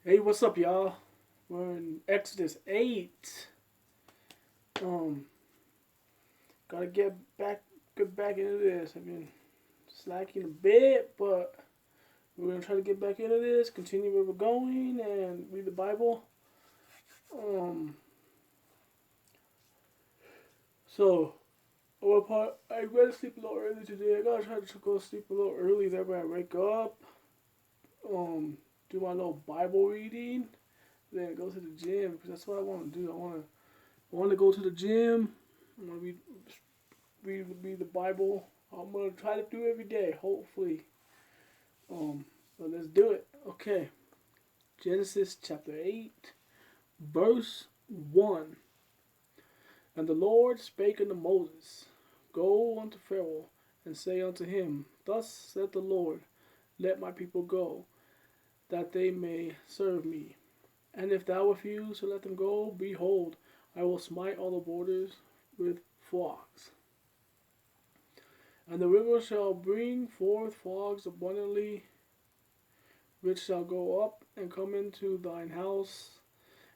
Hey, what's up, y'all? We're in Exodus 8. Um, gotta get back into this. I've been slacking a bit, but we're gonna try to get back into this, continue where we're going, and read the Bible. Um, so I went to sleep a little early today. I gotta try to go to sleep a little early. That way I wake up, um, do my little Bible reading, then go to the gym because that's what I want to do. I want to go to the gym. I want to read the Bible. I'm gonna try to do every day, hopefully. But let's do it. Okay, Genesis chapter 8, verse 1. And the Lord spake unto Moses, Go unto Pharaoh, and say unto him, Thus saith the Lord, Let my people go, that they may serve me. And if thou refuse to let them go, behold, I will smite all the borders with frogs. And the river shall bring forth frogs abundantly, which shall go up and come into thine house,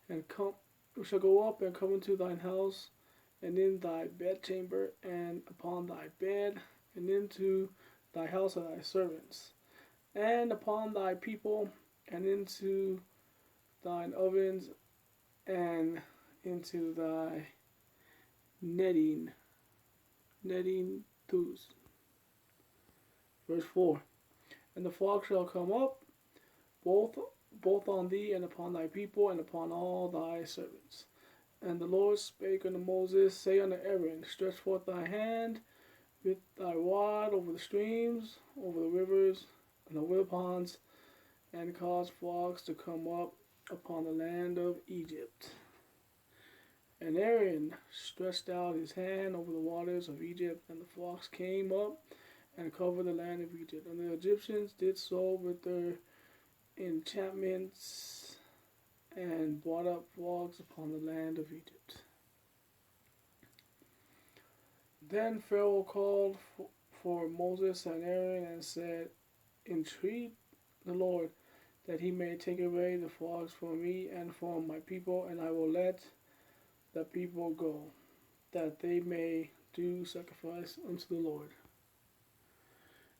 and come which shall go up and come into thine house, and in thy bedchamber, and upon thy bed, and into thy house of thy servants, and upon thy people, and into thine ovens, and into thy netting netting tools. Verse 4. And the flock shall come up, both both on thee and upon thy people and upon all thy servants. And the Lord spake unto Moses, say unto Aaron, Stretch forth thy hand with thy rod over the streams, over the rivers, and over the ponds, and cause frogs to come up upon the land of Egypt. And Aaron stretched out his hand over the waters of Egypt, and the frogs came up and covered the land of Egypt. And the Egyptians did so with their enchantments and brought up frogs upon the land of Egypt. Then Pharaoh called for Moses and Aaron and said, Entreat the Lord that he may take away the frogs from me and from my people, and I will let the people go, that they may do sacrifice unto the Lord.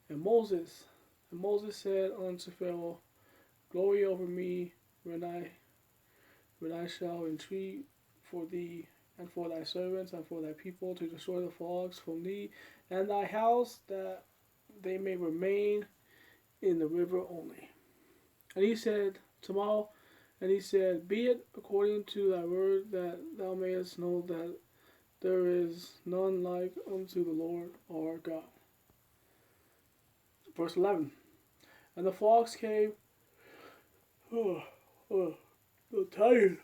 And Moses said unto Pharaoh, Glory over me when I shall entreat for thee and for thy servants and for thy people to destroy the frogs from thee and thy house, that they may remain in the river only. And he said, Tomorrow, and he said, Be it according to thy word, that thou mayest know that there is none like unto the Lord our God. Verse 11. And the frogs came. Oh, oh, I'm tired.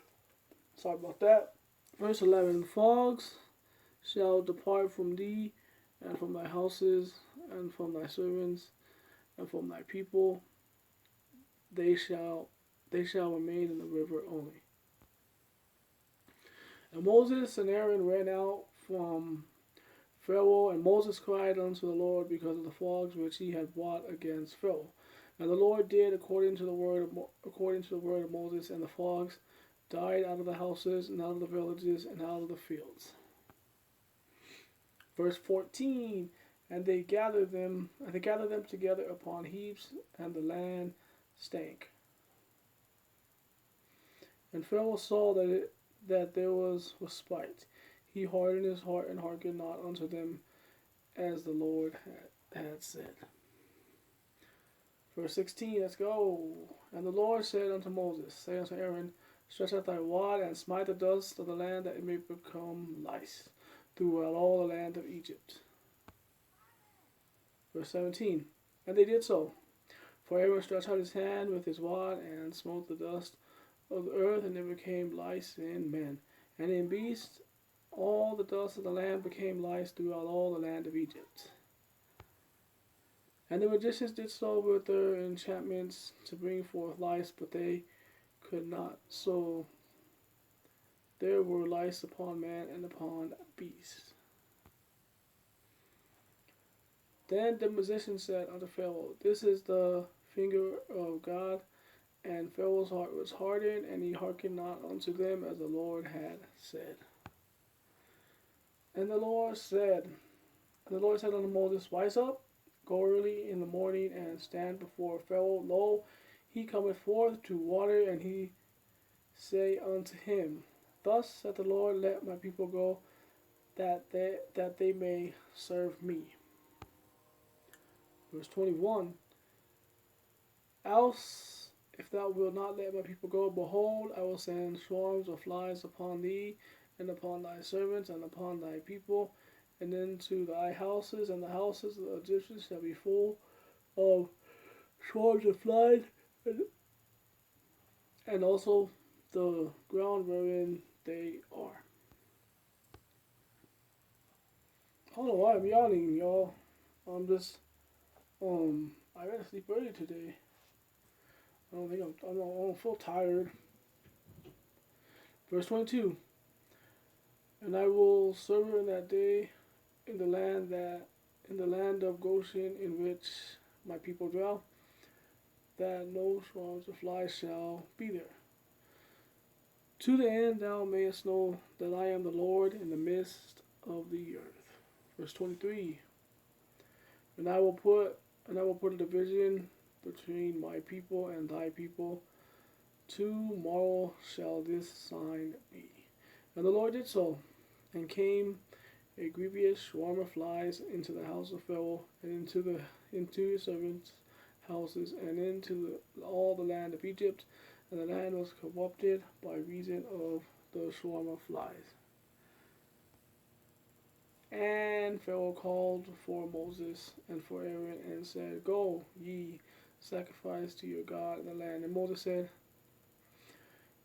Sorry about that. Verse 11. Frogs shall depart from thee, and from thy houses, and from thy servants, and from thy people. They shall remain in the river only. And Moses and Aaron ran out from Pharaoh, and Moses cried unto the Lord because of the frogs which he had brought against Pharaoh. And the Lord did according to the word of Moses, and the frogs died out of the houses, and out of the villages, and out of the fields. Verse 14. And they gathered them together upon heaps, and the land stank. And Pharaoh saw that there was respite. He hardened his heart and hearkened not unto them, as the Lord had said. Verse 16, let's go. And the Lord said unto Moses, Say unto Aaron, Stretch out thy rod, and smite the dust of the land, that it may become lice throughout all the land of Egypt. Verse 17, and they did so. For Aaron stretched out his hand with his rod, and smote the dust of the earth, and it became lice in men. And in beasts, all the dust of the land became lice throughout all the land of Egypt. And the magicians did so with their enchantments to bring forth lice, but they could not. So there were lice upon man and upon beasts. Then the magician said unto Pharaoh, This is the finger of God, And Pharaoh's heart was hardened, and he hearkened not unto them as the Lord had said. And the Lord said unto Moses, Rise up, go early in the morning, and stand before Pharaoh. Lo, he cometh forth to water, and he say unto him, Thus saith the Lord, Let my people go, that they may serve me. Verse 21. Else, if thou wilt not let my people go, behold, I will send swarms of flies upon thee, and upon thy servants, and upon thy people, and into thy houses, and the houses of the Egyptians shall be full of swarms of flies, and also the ground wherein they are. I don't know why I'm yawning, y'all. I'm just, I gotta sleep early today. I don't think I don't feel tired. Verse 22. And I will serve her in that day in the land of Goshen, in which my people dwell, that no swarms of flies shall be there. To the end thou mayest know that I am the Lord in the midst of the earth. Verse 23. And I will put a division between my people and thy people. Tomorrow shall this sign be. And the Lord did so, and came a grievous swarm of flies into the house of Pharaoh, and into his servants' houses, and into all the land of Egypt, and the land was corrupted by reason of the swarm of flies. And Pharaoh called for Moses and for Aaron, and said, Go ye, sacrifice to your God in the land. And Moses said,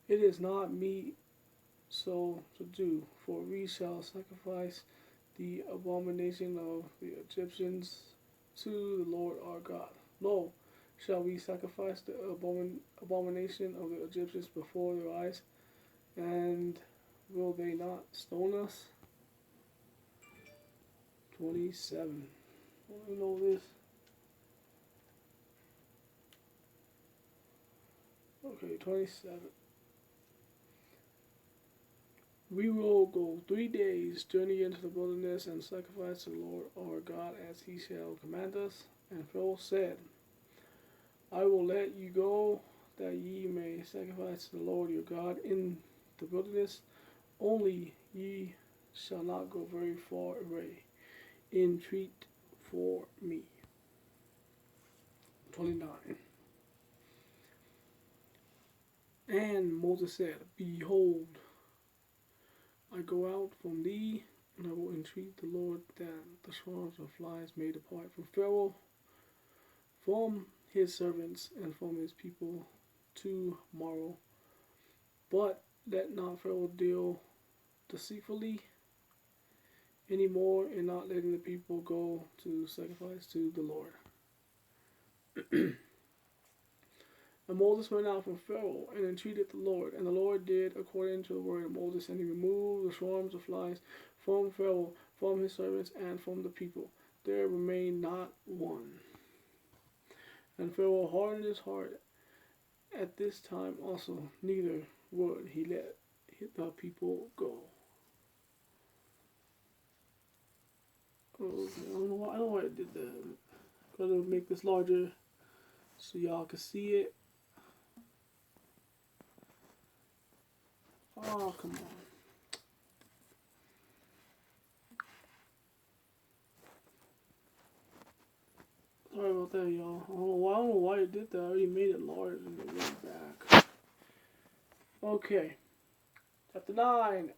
It is not meet so to do, for we shall sacrifice the abomination of the Egyptians to the Lord our God. Lo, shall we sacrifice the abomination of the Egyptians before their eyes, and will they not stone us? 27. I don't know this. Okay, 27. We will go 3 days journey into the wilderness and sacrifice to the Lord our God as he shall command us. And Pharaoh said, I will let you go, that ye may sacrifice to the Lord your God in the wilderness. Only ye shall not go very far away. Entreat for me. 29. And Moses said, Behold, I go out from thee, and I will entreat the Lord that the swarms of flies may depart from Pharaoh, from his servants, and from his people tomorrow. But let not Pharaoh deal deceitfully any more in not letting the people go to sacrifice to the Lord. And Moses went out from Pharaoh and entreated the Lord, and the Lord did according to the word of Moses, and he removed the swarms of flies from Pharaoh, from his servants, and from the people. There remained not one. And Pharaoh hardened his heart at this time also, neither would he let the people go. Okay, I don't know why I did that. Gotta make this larger so y'all can see it. Oh, come on. Sorry about that, y'all. I don't know why it did that. I already made it large and it went back. Okay. Chapter 9.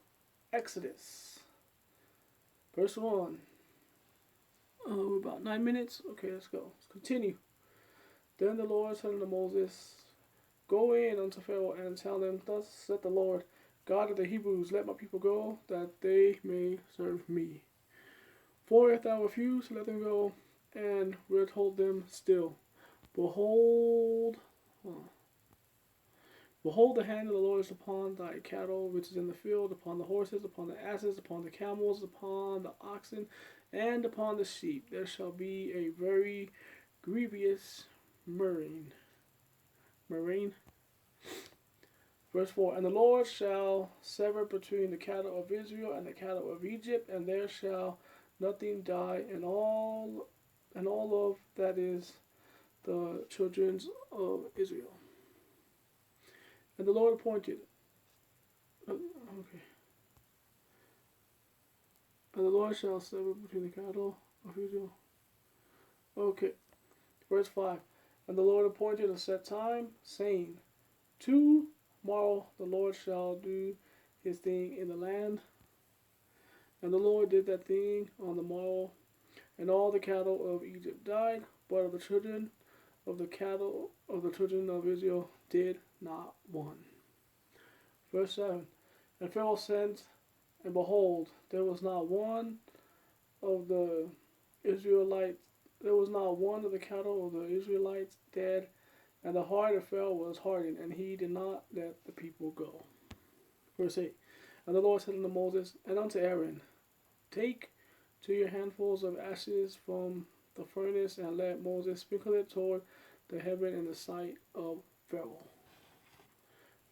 Exodus. Verse 1. We're about 9 minutes. Okay, let's go. Let's continue. Then the Lord said unto Moses, Go in unto Pharaoh and tell him, Thus saith the Lord, God of the Hebrews, let my people go, that they may serve me. For if thou refuse to let them go, and wilt hold them still, behold, the hand of the Lord is upon thy cattle which is in the field, upon the horses, upon the asses, upon the camels, upon the oxen, and upon the sheep. There shall be a very grievous murmuring marine. Verse 4, and the Lord shall sever between the cattle of Israel and the cattle of Egypt, and there shall nothing die, and all of that is the children of Israel. And the Lord appointed, okay, and the Lord shall sever between the cattle of Israel. Okay, verse 5, and the Lord appointed a set time, saying, tomorrow the Lord shall do his thing in the land. And the Lord did that thing on the morrow, and all the cattle of Egypt died, but of the children of the cattle of the children of Israel did not one. Verse 7, and Pharaoh sent, and behold, there was not one of the Israelites, there was not one of the cattle of the Israelites dead, and the heart of Pharaoh was hardened, and he did not let the people go. Verse 8, and the Lord said unto Moses and unto Aaron, take 2 handfuls of ashes from the furnace, and let Moses sprinkle it toward the heaven in the sight of Pharaoh.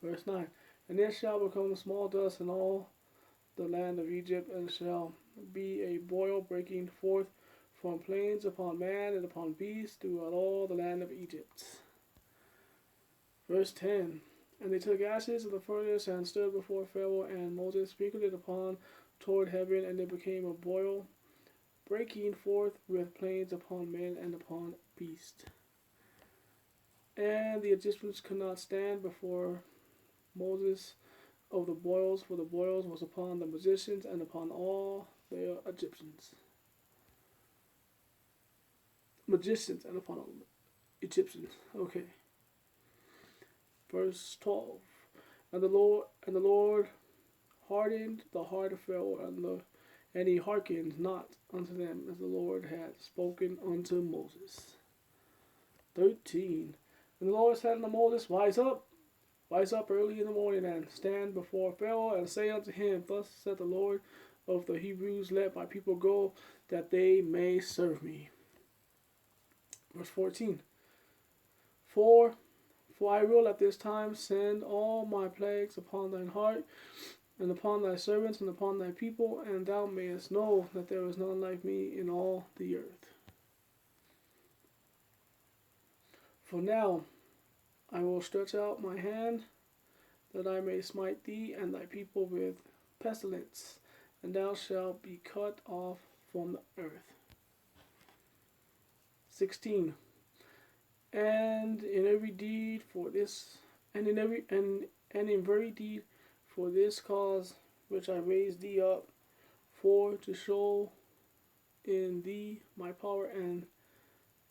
Verse 9, and it shall become small dust in all the land of Egypt, and shall be a boil breaking forth from plains upon man and upon beast throughout all the land of Egypt. Verse 10, and they took ashes of the furnace and stood before Pharaoh, and Moses sprinkled it upon toward heaven, and it became a boil breaking forth with plains upon men and upon beast. And the Egyptians could not stand before Moses of the boils, for the boils was upon the magicians and upon all the Egyptians. Magicians and upon all Egyptians. Okay. Verse 12. And the Lord hardened the heart of Pharaoh, and he hearkened not unto them, as the Lord had spoken unto Moses. 13. And the Lord said unto Moses, rise up early in the morning, and stand before Pharaoh, and say unto him, thus said the Lord of the Hebrews, let my people go, that they may serve me. Verse 14. For I will at this time send all my plagues upon thine heart, and upon thy servants, and upon thy people, and thou mayest know that there is none like me in all the earth. For now I will stretch out my hand, that I may smite thee and thy people with pestilence, and thou shalt be cut off from the earth. 16. And in every deed for this, and in very deed for this cause which I raised thee up, for to show in thee my power, and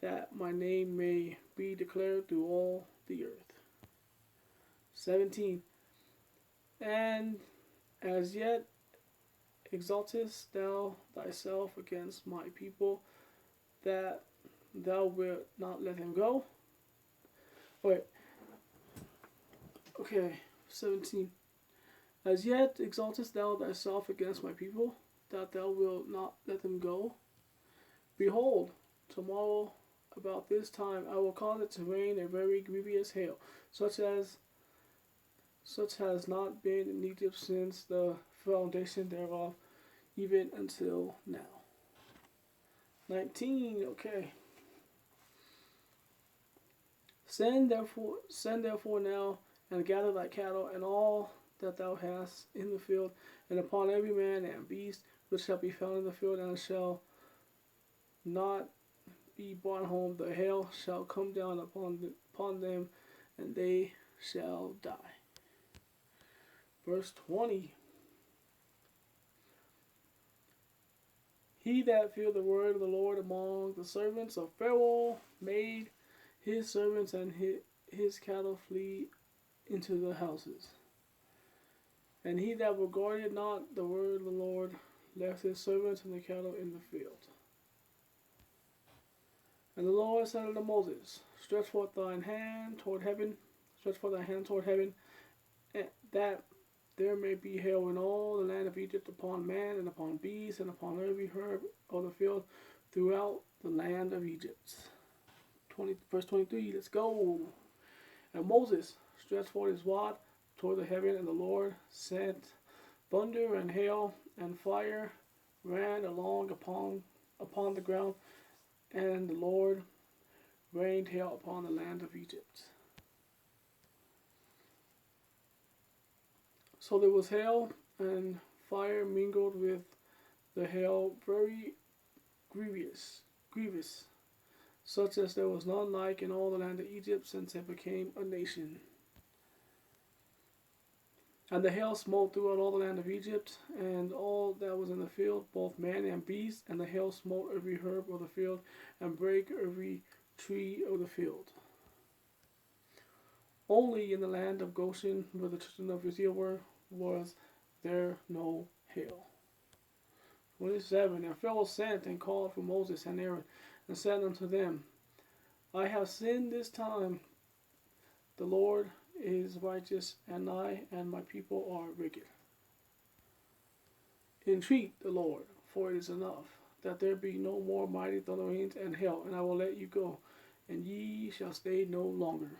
that my name may be declared through all the earth. 17. And as yet exaltest thou thyself against my people, that thou wilt not let him go. Wait. Okay, 17. As yet exaltest thou thyself against my people, that thou wilt not let them go. Behold, tomorrow about this time I will cause it to rain a very grievous hail, such has not been in Egypt since the foundation thereof, even until now. 19. Okay. Send therefore now, and gather thy cattle and all that thou hast in the field, and upon every man and beast which shall be found in the field, and shall not be brought home, the hail shall come down upon them, and they shall die. Verse 20. He that feared the word of the Lord among the servants of Pharaoh made his servants and his cattle flee into the houses. And he that regarded not the word of the Lord left his servants and the cattle in the field. And the Lord said unto Moses, stretch forth thine hand toward heaven, that there may be hail in all the land of Egypt upon man and upon beast and upon every herb of the field throughout the land of Egypt. Verse 23, let's go. And Moses stretched forth his rod toward the heaven, and the Lord sent thunder and hail, and fire ran along upon the ground, and the Lord rained hail upon the land of Egypt. So there was hail and fire mingled with the hail, very grievous, such as there was none like in all the land of Egypt since it became a nation. And the hail smote throughout all the land of Egypt, and all that was in the field, both man and beast, and the hail smote every herb of the field, and brake every tree of the field. Only in the land of Goshen, where the children of Israel were, was there no hail. 27. And Pharaoh sent and called for Moses and Aaron, and said unto them, I have sinned this time. The Lord is righteous, and I and my people are wicked. Entreat the Lord, for it is enough, that there be no more mighty thunderings and hail, and I will let you go, and ye shall stay no longer.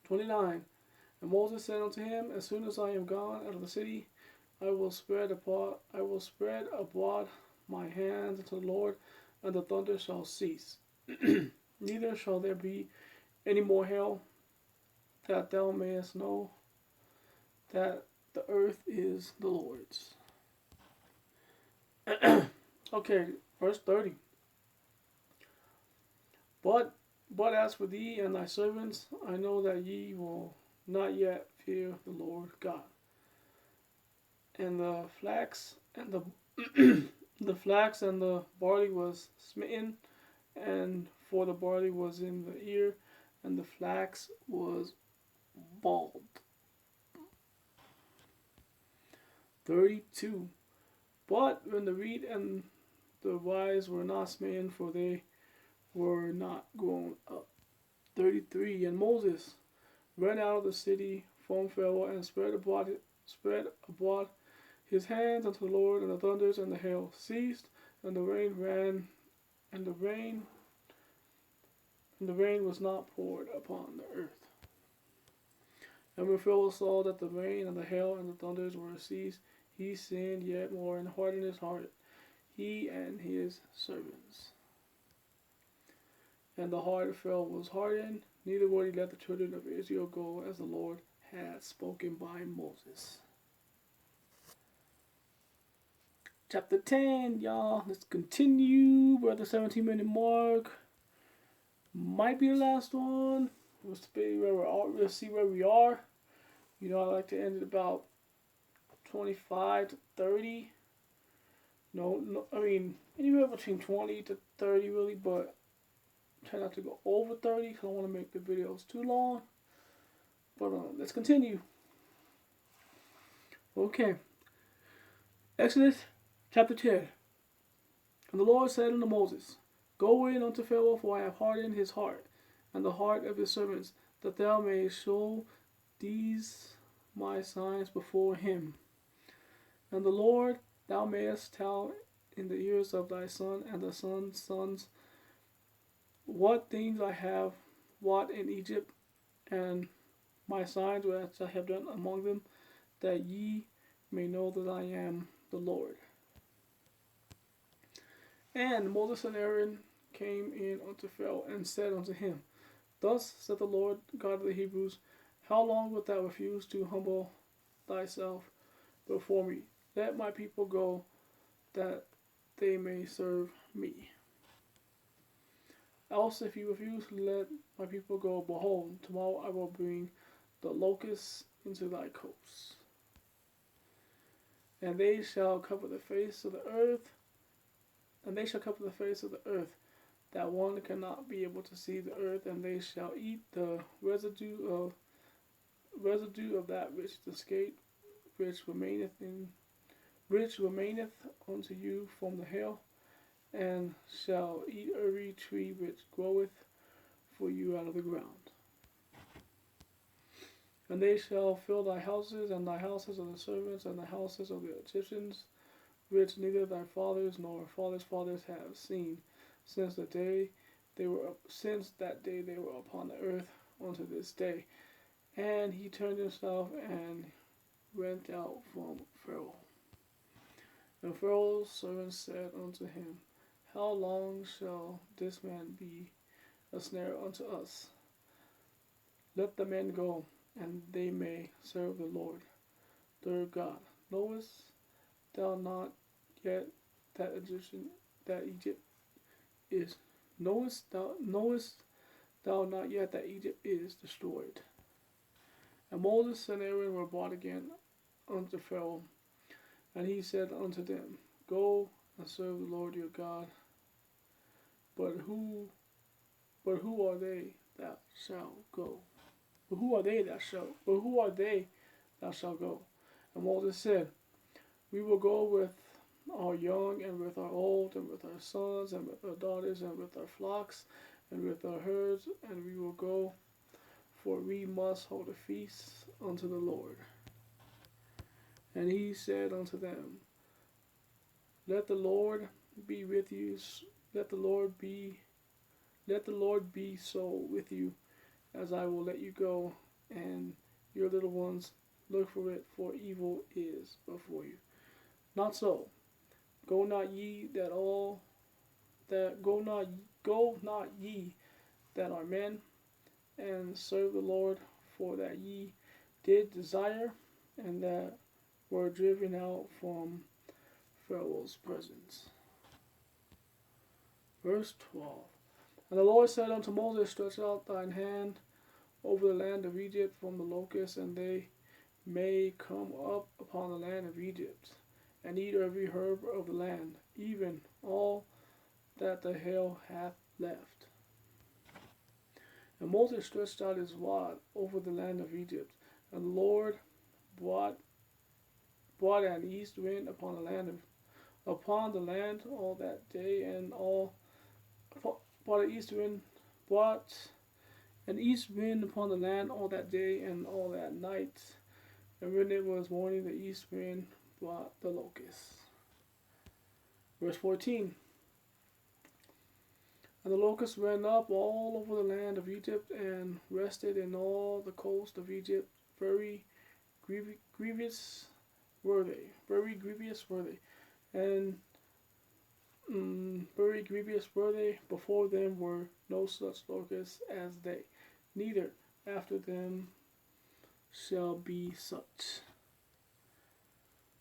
29. And Moses said unto him, As soon as I am gone out of the city, I will spread abroad my hands unto the Lord, and the thunder shall cease. Neither shall there be any more hail, that thou mayest know that the earth is the Lord's. Okay, verse 30. But as for thee and thy servants, I know that ye will not yet fear the Lord God. And the flax and the flax and the barley was smitten, and for the barley was in the ear, and the flax was bald. 32. But when the wheat and the rye were not smitten, for they were not grown up. 33. And Moses ran out of the city from Pharaoh, and spread abroad his hands unto the Lord, and the thunders and the hail ceased, and the rain was not poured upon the earth. And when Pharaoh saw that the rain and the hail and the thunders were ceased, he sinned yet more and hardened his heart, he and his servants. And the heart of Pharaoh was hardened, neither would he let the children of Israel go, as the Lord had spoken by Moses. Chapter 10, y'all. Let's continue. We're at the 17-minute mark. Might be the last one. We'll see where we are. You know, I like to end at about 25 to 30. No, I mean, anywhere between 20 to 30, really, but try not to go over 30 because I don't want to make the videos too long. But let's continue. Okay. Exodus chapter 10. And the Lord said unto Moses, Go in unto Pharaoh, for I have hardened his heart, and the heart of his servants, that thou mayest show these my signs before him. And the Lord thou mayest tell in the ears of thy son and the son's sons what things I have wrought in Egypt, and my signs which I have done among them, that ye may know that I am the Lord. And Moses and Aaron came in unto Pharaoh, and said unto him, Thus saith the Lord God of the Hebrews, How long wilt thou refuse to humble thyself before me? Let my people go, that they may serve me. Else, if you refuse to let my people go, behold, tomorrow I will bring the locusts into thy coasts, and they shall cover the face of the earth, that one cannot be able to see the earth, and they shall eat the residue of that which escaped, which remaineth unto you from the hail, and shall eat every tree which groweth for you out of the ground. And they shall fill thy houses, and thy houses of the servants, and the houses of the Egyptians, which neither thy fathers nor fathers' fathers have seen, since the day they were since that day they were upon the earth unto this day. And he turned himself and went out from Pharaoh. And Pharaoh's servants said unto him, How long shall this man be a snare unto us? Let the men go, and they may serve the Lord their God. Knowest thou not yet that Egypt is knowest thou not yet that Egypt is destroyed? And Moses and Aaron were brought again unto Pharaoh, and he said unto them, Go and serve the Lord your God. But who are they that shall go? But who are they that shall go? And Moses said, We will go with our young and with our old and with our sons and with our daughters and with our flocks and with our herds, and we will go, for we must hold a feast unto the Lord. And he said unto them, Let the Lord be with you. Let the Lord be so with you, as I will let you go, and your little ones. Look for it, for evil is before you. Not so. Go not ye that are men, and serve the Lord, for that ye did desire, and that were driven out from Pharaoh's presence. Verse 12. And the Lord said unto Moses, Stretch out thine hand over the land of Egypt from the locusts, and they may come up upon the land of Egypt, and eat every herb of the land, even all that the hail hath left. And Moses stretched out his rod over the land of Egypt, and the Lord brought an east wind upon the land all that day, and brought an east wind upon the land all that day and all that night. And when it was morning, the east wind brought the locusts. Verse 14. And the locusts went up all over the land of Egypt, and rested in all the coast of Egypt. Very grievous were they. And very grievous were they. Before them were no such locusts as they, neither after them shall be such.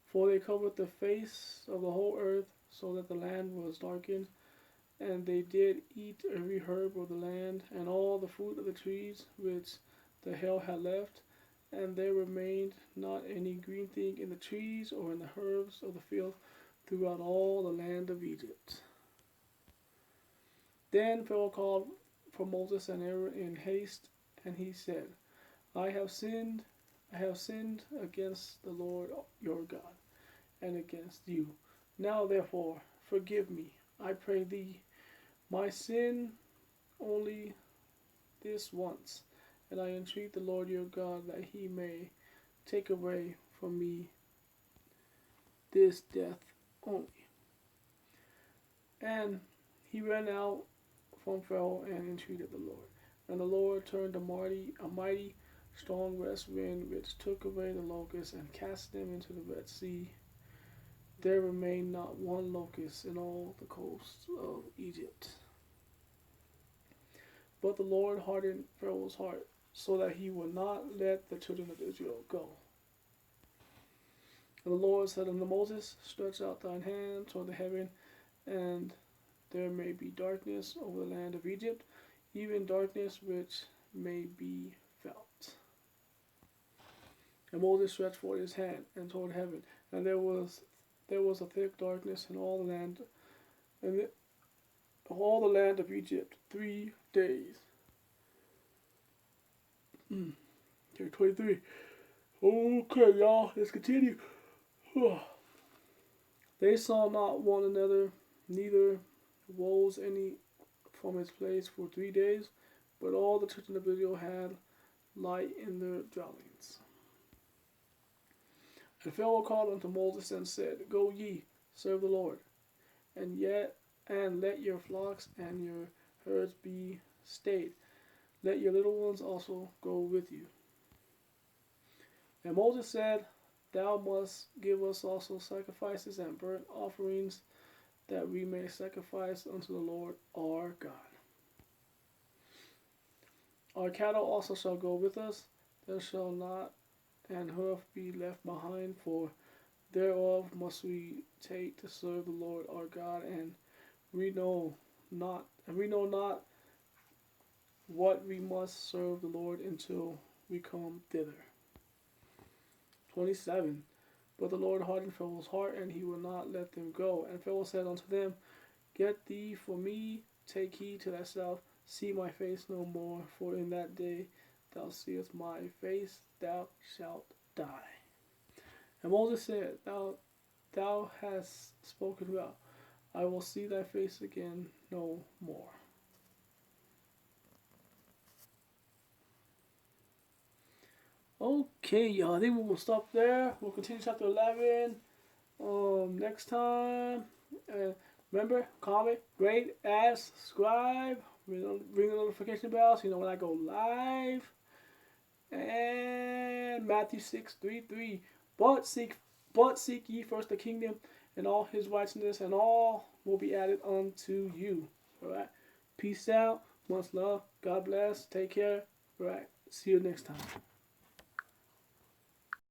For they covered the face of the whole earth, so that the land was darkened. And they did eat every herb of the land, and all the fruit of the trees which the hail had left. And there remained not any green thing in the trees or in the herbs of the field throughout all the land of Egypt. Then Pharaoh called for Moses and Aaron in haste, and he said, I have sinned against the Lord your God, and against you. Now therefore forgive me, I pray thee, my sin only this once, and I entreat the Lord your God that he may take away from me this death only. And he ran out from Pharaoh and entreated the Lord. And the Lord turned a mighty strong west wind, which took away the locusts and cast them into the Red Sea. There remained not one locust in all the coasts of Egypt. But the Lord hardened Pharaoh's heart, so that he would not let the children of Israel go. And the Lord said unto Moses, Stretch out thine hand toward the heaven, and there may be darkness over the land of Egypt, even darkness which may be felt. And Moses stretched forth his hand and toward heaven, and there was a thick darkness in all the land, and all the land of Egypt 3 days. Okay, 23. Okay, y'all, let's continue. They saw not one another, neither rose any from his place for 3 days, but all the children of Israel had light in their dwellings. And Pharaoh called unto Moses and said, Go ye, serve the Lord, and let your flocks and your herds be stayed. Let your little ones also go with you. And Moses said, Thou must give us also sacrifices and burnt offerings, that we may sacrifice unto the Lord our God. Our cattle also shall go with us, there shall not an hoof be left behind, for thereof must we take to serve the Lord our God, and we know not what we must serve the Lord until we come thither. 27. But the Lord hardened Pharaoh's heart, and he would not let them go. And Pharaoh said unto them, Get thee for me, take heed to thyself, see my face no more, for in that day thou seest my face, thou shalt die. And Moses said, Thou hast spoken well. I will see thy face again no more. Okay, y'all. I think we will stop there. We'll continue chapter 11 next time. Remember, comment, rate, add, subscribe, ring the notification bell so you know when I go live. And Matthew 6:33. But seek ye first the kingdom and all his righteousness, and all will be added unto you. Alright. Peace out. Much love. God bless. Take care. Alright. See you next time.